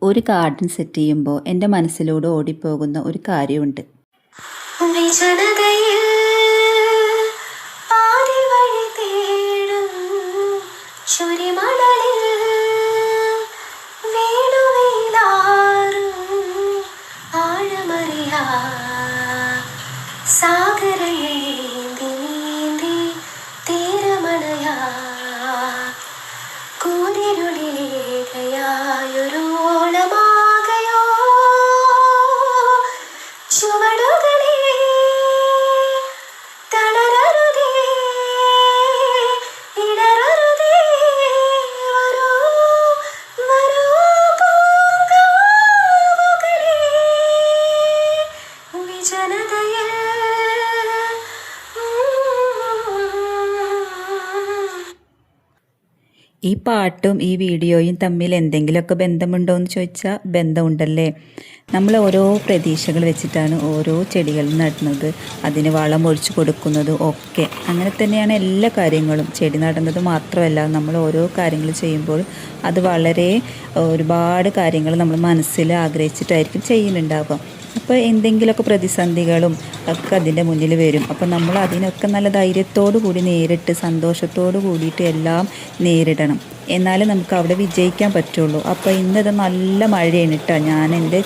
ഒരു garden set ചെയ്യുമ്പോൾ എൻ്റെ മനസ്സിലൂടെ ഓടിപ്പോകുന്ന ഒരു കാര്യമുണ്ട്. വിജനതയിൽ പാതി വഴി തേടും ചുരിമണലിൽ വീണുവീലാറും ആഴമറിയാ സാഗരയെ നീന്തി തീരമണയാ കൂരിരുളിലേകയായൊരു ഓളമാകയോ ചുവടുകളെ തളരരുതേ ഇടരരുതേ വരൂ വരൂ പൂങ്കാവുകളെ വിജനതയിൽ ഈ പാട്ടും ഈ വീഡിയോയും തമ്മിൽ എന്തെങ്കിലുമൊക്കെ ബന്ധമുണ്ടോ എന്ന് ചോദിച്ചാൽ ബന്ധമുണ്ടല്ലേ. നമ്മൾ ഓരോ പ്രതീക്ഷകൾ വെച്ചിട്ടാണ് ഓരോ ചെടികൾ നടുന്നത്, അതിന് വളം ഒഴിച്ചു കൊടുക്കുന്നതും ഒക്കെ. അങ്ങനെ തന്നെയാണ് എല്ലാ കാര്യങ്ങളും. ചെടി നടുന്നത് മാത്രമല്ല, നമ്മൾ ഓരോ കാര്യങ്ങൾ ചെയ്യുമ്പോൾ അത് വളരെ ഒരുപാട് കാര്യങ്ങൾ നമ്മൾ മനസ്സിൽ ആഗ്രഹിച്ചിട്ടായിരിക്കും ചെയ്യുന്നുണ്ടാവുക. അപ്പോൾ എന്തെങ്കിലുമൊക്കെ പ്രതിസന്ധികളും ഒക്കെ അതിൻ്റെ മുന്നിൽ വരും. അപ്പോൾ നമ്മൾ അതിനൊക്കെ നല്ല ധൈര്യത്തോടു കൂടി നേരിട്ട് സന്തോഷത്തോടു കൂടിയിട്ട് എല്ലാം നേരിടണം, എന്നാലേ നമുക്ക് അവിടെ വിജയിക്കാൻ പറ്റുള്ളൂ. അപ്പോൾ ഇന്നത് നല്ല മഴയാണ് കേട്ടോ. ഞാൻ എൻ്റെ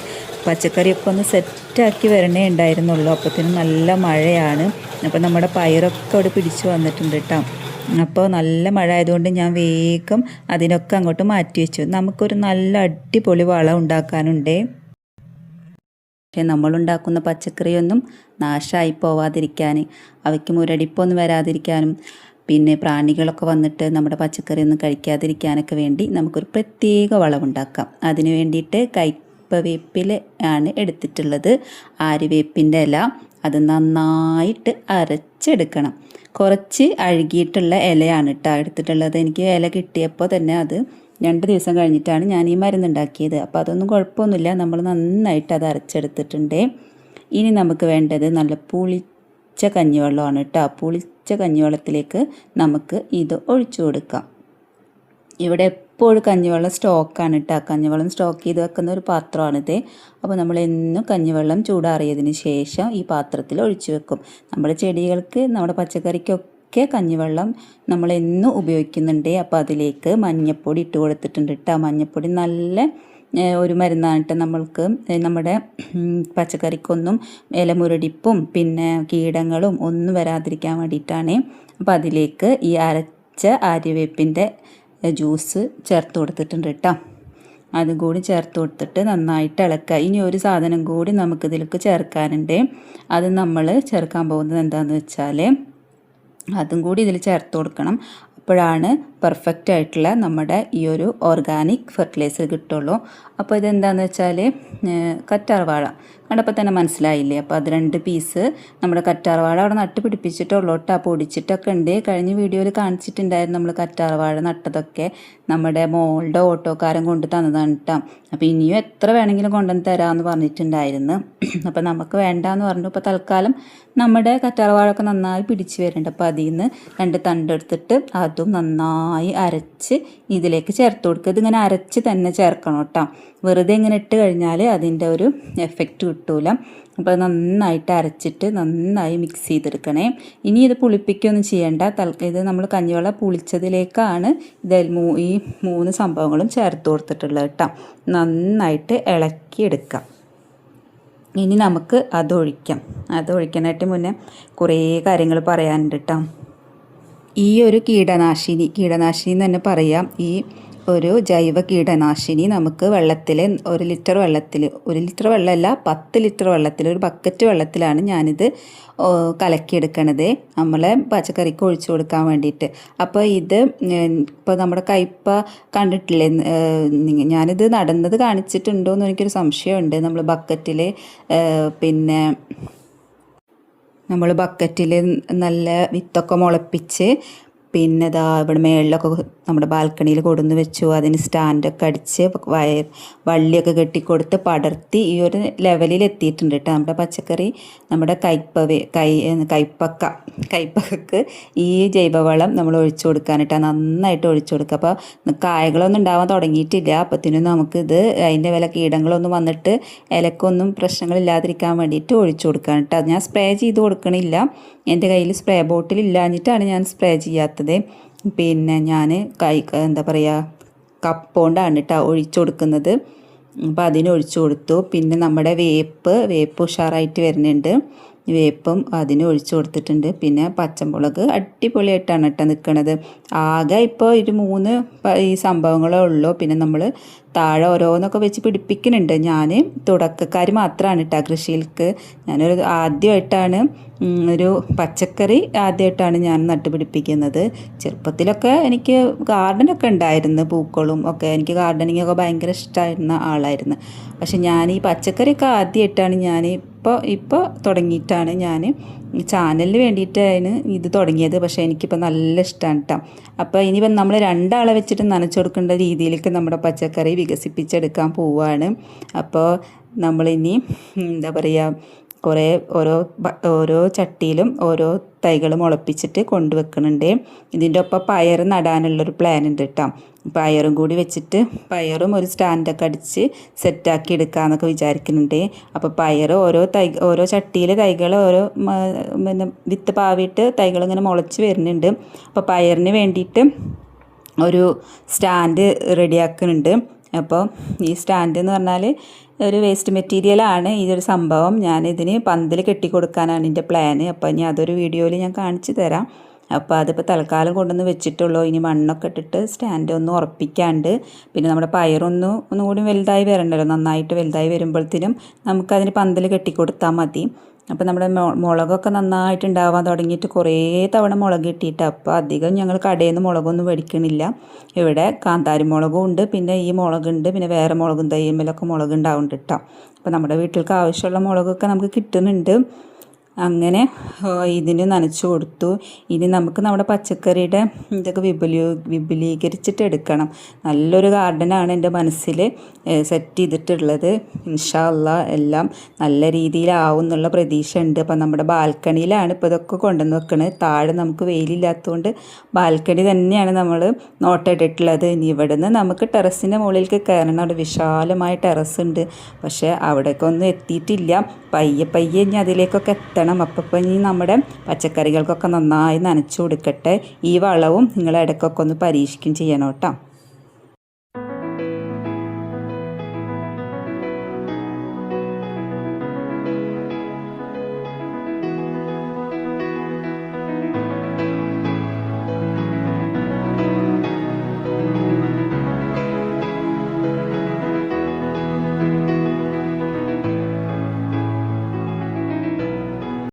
പച്ചക്കറിയൊക്കെ ഒന്ന് സെറ്റാക്കി വരണേ ഉണ്ടായിരുന്നുള്ളൂ, അപ്പോഴത്തേനും നല്ല മഴയാണ്. അപ്പോൾ നമ്മുടെ പയറൊക്കെ അവിടെ പിടിച്ചു വന്നിട്ടുണ്ട് കേട്ടോ. അപ്പോൾ നല്ല മഴ ആയതുകൊണ്ട് ഞാൻ വേഗം അതിനൊക്കെ അങ്ങോട്ട് മാറ്റി വെച്ചു. നമുക്കൊരു നല്ല അടിപൊളി വളം ഉണ്ടാക്കാനുണ്ടേ. പക്ഷേ നമ്മളുണ്ടാക്കുന്ന പച്ചക്കറിയൊന്നും നാശമായി പോവാതിരിക്കാൻ, അവയ്ക്ക് മുരടിപ്പൊന്നും വരാതിരിക്കാനും, പിന്നെ പ്രാണികളൊക്കെ വന്നിട്ട് നമ്മുടെ പച്ചക്കറി ഒന്നും കഴിക്കാതിരിക്കാനൊക്കെ വേണ്ടി നമുക്കൊരു പ്രത്യേക വളമുണ്ടാക്കാം. അതിന് വേണ്ടിയിട്ട് കയ്പവേപ്പില ആണ് എടുത്തിട്ടുള്ളത്. ആര്യവേപ്പിൻ്റെ ഇല അത് നന്നായിട്ട് അരച്ചെടുക്കണം. കുറച്ച് അഴുകിയിട്ടുള്ള ഇലയാണ് കേട്ടോ എടുത്തിട്ടുള്ളത്. എനിക്ക് ഇല കിട്ടിയപ്പോൾ തന്നെ അത് 2 ദിവസം കഴിഞ്ഞിട്ടാണ് ഞാൻ ഈ മരുന്നുണ്ടാക്കിയത്. അപ്പോൾ അതൊന്നും കുഴപ്പമൊന്നുമില്ല, നമ്മൾ നന്നായിട്ട് അത് അരച്ചെടുത്തിട്ടുണ്ട്. ഇനി നമുക്ക് വേണ്ടത് നല്ല പുളിച്ച കഞ്ഞിവെള്ളമാണ് കേട്ടോ. പുളിച്ച കഞ്ഞിവെള്ളത്തിലേക്ക് നമുക്ക് ഇത് ഒഴിച്ചു കൊടുക്കാം. ഇവിടെ എപ്പോഴും കഞ്ഞിവെള്ളം സ്റ്റോക്കാണ് കേട്ടോ. കഞ്ഞിവെള്ളം സ്റ്റോക്ക് ചെയ്ത് വെക്കുന്ന ഒരു പാത്രമാണിത്. അപ്പോൾ നമ്മൾ എന്നും കഞ്ഞിവെള്ളം ചൂടാറിയതിന് ശേഷം ഈ പാത്രത്തിൽ ഒഴിച്ചു വെക്കും. നമ്മുടെ ചെടികൾക്ക്, നമ്മുടെ പച്ചക്കറിക്കൊക്കെ കഞ്ഞിവെള്ളം നമ്മൾ എന്നും ഉപയോഗിക്കുന്നുണ്ട്. അപ്പോൾ അതിലേക്ക് മഞ്ഞൾപ്പൊടി ഇട്ട് കൊടുത്തിട്ടുണ്ട് കേട്ടോ. മഞ്ഞൾപ്പൊടി നല്ല ഒരു മരുന്നാണ് കേട്ടോ. നമ്മൾക്ക് നമ്മുടെ പച്ചക്കറിക്കൊന്നും ഇലമുരടിപ്പും പിന്നെ കീടങ്ങളും ഒന്നും വരാതിരിക്കാൻ വേണ്ടിയിട്ടാണ്. അപ്പോൾ അതിലേക്ക് ഈ അരച്ച ആര്യവേപ്പിൻ്റെ ജ്യൂസ് ചേർത്ത് കൊടുത്തിട്ടുണ്ട് കേട്ടോ. അതും കൂടി ചേർത്ത് കൊടുത്തിട്ട് നന്നായിട്ട് ഇളക്കുക. ഇനി ഒരു സാധനം കൂടി നമുക്കിതിലേക്ക് ചേർക്കാനുണ്ട്. അത് നമ്മൾ ചേർക്കാൻ പോകുന്നത് എന്താണെന്ന് വെച്ചാൽ അതും കൂടി ഇതിൽ ചേർത്ത് കൊടുക്കണം. അപ്പോഴാണ് പെർഫെക്റ്റ് ആയിട്ടുള്ള നമ്മുടെ ഈ ഒരു ഓർഗാനിക് ഫെർട്ടിലൈസർ കിട്ടുള്ളൂ. അപ്പോൾ ഇതെന്താണെന്ന് വെച്ചാൽ കറ്റാർവാഴ കണ്ടപ്പോൾ തന്നെ മനസ്സിലായില്ലേ. അപ്പോൾ അത് 2 പീസ് നമ്മുടെ കറ്റാർവാഴ അവിടെ നട്ട് പിടിപ്പിച്ചിട്ടുള്ളൂ കേട്ടോ. പൊടിച്ചിട്ടൊക്കെ ഉണ്ട്. കഴിഞ്ഞ വീഡിയോയിൽ കാണിച്ചിട്ടുണ്ടായിരുന്നു നമ്മൾ കറ്റാർവാഴ നട്ടതൊക്കെ. നമ്മുടെ മോളുടെ ഓട്ടോക്കാരൻ കൊണ്ട് തന്നതാണ് കേട്ടോ. അപ്പോൾ ഇനിയും എത്ര വേണമെങ്കിലും കൊണ്ടുവന്ന് തരാമെന്ന് പറഞ്ഞിട്ടുണ്ടായിരുന്നു. അപ്പോൾ നമുക്ക് വേണ്ടാന്ന് പറഞ്ഞു. ഇപ്പോൾ തൽക്കാലം നമ്മുടെ കറ്റാർവാഴൊക്കെ നന്നായി പിടിച്ച് വരുന്നുണ്ട്. അപ്പോൾ അതിൽ നിന്ന് 2 തണ്ടെടുത്തിട്ട് അതും നന്നായി അരച്ച് ഇതിലേക്ക് ചേർത്ത് കൊടുക്കുക. ഇതിങ്ങനെ അരച്ച് തന്നെ ചേർക്കണം കേട്ടോ. വെറുതെ ഇങ്ങനെ ഇട്ട് കഴിഞ്ഞാൽ അതിൻ്റെ ഒരു എഫക്റ്റ് കിട്ടൂല. അപ്പോൾ അത് നന്നായിട്ട് അരച്ചിട്ട് നന്നായി മിക്സ് ചെയ്തെടുക്കണേ. ഇനി ഇത് പുളിപ്പിക്കുകയൊന്നും ചെയ്യേണ്ട. ഇത് നമ്മൾ കഞ്ഞിവെള്ളം പുളിച്ചതിലേക്കാണ് ഈ 3 സംഭവങ്ങളും ചേർത്ത് കൊടുത്തിട്ടുള്ളത് കേട്ടോ. നന്നായിട്ട് ഇളക്കിയെടുക്കാം. ഇനി നമുക്ക് അതൊഴിക്കാം. അതൊഴിക്കാനായിട്ട് മുന്നേ കുറേ കാര്യങ്ങൾ പറയാനുണ്ട് കേട്ടോ. ഈ ഒരു കീടനാശിനി എന്ന് തന്നെ പറയാം. ഈ ഒരു ജൈവ കീടനാശിനി നമുക്ക് വെള്ളത്തിൽ 1 ലിറ്റർ വെള്ളത്തിൽ, 1 ലിറ്റർ വെള്ളമല്ല 10 ലിറ്റർ വെള്ളത്തിൽ, ഒരു ബക്കറ്റ് വെള്ളത്തിലാണ് ഞാനിത് കലക്കിയെടുക്കണത് നമ്മളെ പച്ചക്കറിക്ക് ഒഴിച്ചു കൊടുക്കാൻ വേണ്ടിയിട്ട്. അപ്പോൾ ഇത് ഇപ്പോൾ നമ്മുടെ കയ്പ കണ്ടിട്ടില്ലേ, ഞാനിത് നടുന്നത് കാണിച്ചിട്ടുണ്ടോ എന്ന് എനിക്കൊരു സംശയമുണ്ട്. നമ്മൾ ബക്കറ്റിൽ നല്ല വിത്തൊക്കെ മുളപ്പിച്ച് പിന്നെ ഇതാ ഇവിടെ മേളിലൊക്കെ നമ്മുടെ ബാൽക്കണിയിൽ കൊടുന്ന് വെച്ചു. അതിന് സ്റ്റാൻഡൊക്കെ അടിച്ച് വള്ളിയൊക്കെ കെട്ടിക്കൊടുത്ത് പടർത്തി ഈ ഒരു ലെവലിൽ എത്തിയിട്ടുണ്ട് കേട്ടോ. നമ്മുടെ പച്ചക്കറി നമ്മുടെ കൈപ്പക്കക്ക് ഈ ജൈവവളം നമ്മൾ ഒഴിച്ചു കൊടുക്കാനിട്ട് നന്നായിട്ട് ഒഴിച്ചു കൊടുക്കുക. അപ്പോൾ കായകളൊന്നും ഉണ്ടാവാൻ തുടങ്ങിയിട്ടില്ല. അപ്പത്തിനും നമുക്കിത് അതിൻ്റെ വില കീടങ്ങളൊന്നും വന്നിട്ട് ഇലക്കൊന്നും പ്രശ്നങ്ങളില്ലാതിരിക്കാൻ വേണ്ടിയിട്ട് ഒഴിച്ചു കൊടുക്കാനിട്ട്. അത് ഞാൻ സ്പ്രേ ചെയ്ത് കൊടുക്കണില്ല, എൻ്റെ കയ്യിൽ സ്പ്രേ ബോട്ടിൽ ഇല്ലാഞ്ഞിട്ടാണ് ഞാൻ സ്പ്രേ ചെയ്യാത്തത്. പിന്നെ ഞാൻ എന്താ പറയുക, കപ്പോണ്ടാണ് കേട്ടോ ഒഴിച്ചു കൊടുക്കുന്നത്. അപ്പോൾ അതിന് ഒഴിച്ചു കൊടുത്തു. പിന്നെ നമ്മുടെ വേപ്പ് ഉഷാറായിട്ട് വരുന്നുണ്ട്, വേപ്പും അതിന് ഒഴിച്ചു കൊടുത്തിട്ടുണ്ട്. പിന്നെ പച്ചമുളക് അടിപൊളിയായിട്ടാണ് കേട്ടോ നിൽക്കുന്നത്. ആകെ ഇപ്പോൾ ഒരു 3 ഈ സംഭവങ്ങളേ ഉള്ളൂ. പിന്നെ നമ്മൾ താഴെ ഓരോന്നൊക്കെ വെച്ച് പിടിപ്പിക്കുന്നുണ്ട്. ഞാൻ തുടക്കക്കാർ മാത്രമാണ് കേട്ടോ കൃഷിയിലേക്ക്. ഞാനൊരു ആദ്യമായിട്ടാണ് ഒരു പച്ചക്കറി ആദ്യമായിട്ടാണ് ഞാൻ നട്ടുപിടിപ്പിക്കുന്നത്. ചെറുപ്പത്തിലൊക്കെ എനിക്ക് ഗാർഡനൊക്കെ ഉണ്ടായിരുന്നു, പൂക്കളും ഒക്കെ. എനിക്ക് ഗാർഡനിങ് ഒക്കെ ഭയങ്കര ഇഷ്ടമായിരുന്ന ആളായിരുന്നു. പക്ഷെ ഞാൻ ഈ പച്ചക്കറിയൊക്കെ ആദ്യമായിട്ടാണ് ഞാൻ ഇപ്പോൾ തുടങ്ങിയിട്ടാണ് ഞാൻ ചാനലിന് വേണ്ടിയിട്ടാണ് ഇത് തുടങ്ങിയത്. പക്ഷേ എനിക്കിപ്പോൾ നല്ല ഇഷ്ടമാണ് കേട്ടോ. അപ്പോൾ ഇനിയിപ്പം നമ്മൾ 2 ആളെ വെച്ചിട്ട് നനച്ചു കൊടുക്കേണ്ട രീതിയിലേക്ക് നമ്മുടെ പച്ചക്കറി വികസിപ്പിച്ചെടുക്കാൻ പോവുകയാണ്. അപ്പോൾ നമ്മളിനി എന്താ പറയുക, ഓരോ ചട്ടിയിലും ഓരോ തൈകൾ മുളപ്പിച്ചിട്ട് കൊണ്ടുവെക്കുന്നുണ്ട്. ഇതിൻ്റെ ഒപ്പം പയർ നടാനുള്ളൊരു പ്ലാൻ ഉണ്ട് കേട്ടോ. പയറും കൂടി വെച്ചിട്ട് പയറും ഒരു സ്റ്റാൻഡൊക്കെ അടിച്ച് സെറ്റാക്കി എടുക്കാമെന്നൊക്കെ വിചാരിക്കുന്നുണ്ട്. അപ്പോൾ പയർ ഓരോ ചട്ടിയിലെ തൈകൾ പിന്നെ വിത്ത് പാവിയിട്ട് തൈകൾ ഇങ്ങനെ മുളച്ച് വരുന്നുണ്ട്. അപ്പോൾ പയറിന് വേണ്ടിയിട്ട് ഒരു സ്റ്റാൻഡ് റെഡിയാക്കുന്നുണ്ട്. അപ്പോൾ ഈ സ്റ്റാൻഡ് എന്ന് പറഞ്ഞാൽ ഒരു വേസ്റ്റ് മെറ്റീരിയലാണ് ഇതൊരു സംഭവം. ഞാനിതിന് പന്തൽ കെട്ടിക്കൊടുക്കാനാണ് എൻ്റെ പ്ലാന്. അപ്പോൾ ഇനി അതൊരു വീഡിയോയിൽ ഞാൻ കാണിച്ചു തരാം. അപ്പോൾ അതിപ്പോൾ തൽക്കാലം കൊണ്ടുവന്ന് വെച്ചിട്ടുള്ളൂ. ഇനി മണ്ണൊക്കെ ഇട്ടിട്ട് സ്റ്റാൻഡ് ഒന്ന് ഉറപ്പിക്കാണ്ട്. പിന്നെ നമ്മുടെ ഒന്നും കൂടി വലുതായി വരണ്ടല്ലോ. നന്നായിട്ട് വലുതായി വരുമ്പോഴത്തേനും നമുക്കതിന് പന്തൽ കെട്ടിക്കൊടുത്താൽ മതി. അപ്പോൾ നമ്മുടെ മുളകൊക്കെ നന്നായിട്ട് ഉണ്ടാവാൻ തുടങ്ങിയിട്ട് കുറേ തവണ മുളക് കിട്ടിയിട്ട്, അപ്പോൾ അധികം ഞങ്ങൾ കടയിൽ നിന്ന് മുളകൊന്നും മേടിക്കണില്ല. ഇവിടെ കാന്താരി മുളകും ഉണ്ട്, പിന്നെ ഈ മുളകുണ്ട്, പിന്നെ വേറെ മുളകും തയ്യമ്മലൊക്കെ മുളക് ഉണ്ടാവുന്നുണ്ട് കേട്ടോ. അപ്പോൾ നമ്മുടെ വീട്ടിലേക്ക് ആവശ്യമുള്ള മുളകൊക്കെ നമുക്ക് കിട്ടുന്നുണ്ട്. അങ്ങനെ ഇതിന് നനച്ചു കൊടുത്തു. ഇനി നമുക്ക് നമ്മുടെ പച്ചക്കറിയുടെ ഇതൊക്കെ വിപുലീകരിച്ചിട്ട് എടുക്കണം. നല്ലൊരു ഗാർഡനാണ് എൻ്റെ മനസ്സിൽ സെറ്റ് ചെയ്തിട്ടുള്ളത്. ഇൻഷാ അല്ലാഹ് എല്ലാം നല്ല രീതിയിലാവും എന്നുള്ള പ്രതീക്ഷ ഉണ്ട്. അപ്പം നമ്മുടെ ബാൽക്കണിയിലാണ് ഇപ്പോൾ ഇതൊക്കെ കൊണ്ടുവന്ന് വെക്കുന്നത്. താഴെ നമുക്ക് വെയിലില്ലാത്തതുകൊണ്ട് ബാൽക്കണി തന്നെയാണ് നമ്മൾ നോട്ടിട്ടിട്ടുള്ളത്. ഇനി ഇവിടെ നിന്ന് നമുക്ക് ടെറസിൻ്റെ മുകളിലേക്ക് കയറണം. അവിടെ വിശാലമായ ടെറസ് ഉണ്ട്, പക്ഷേ അവിടേക്കൊന്നും എത്തിയിട്ടില്ല. പയ്യെ ഇനി അതിലേക്കൊക്കെ എത്തണം. അപ്പം ഇനി നമ്മുടെ പച്ചക്കറികൾക്കൊക്കെ നന്നായി നനച്ചു കൊടുക്കട്ടെ. ഈ വളവും നിങ്ങൾ ഇടയ്ക്കൊക്കെ ഒന്ന് പരീക്ഷിക്കും ചെയ്യണം കേട്ടോ.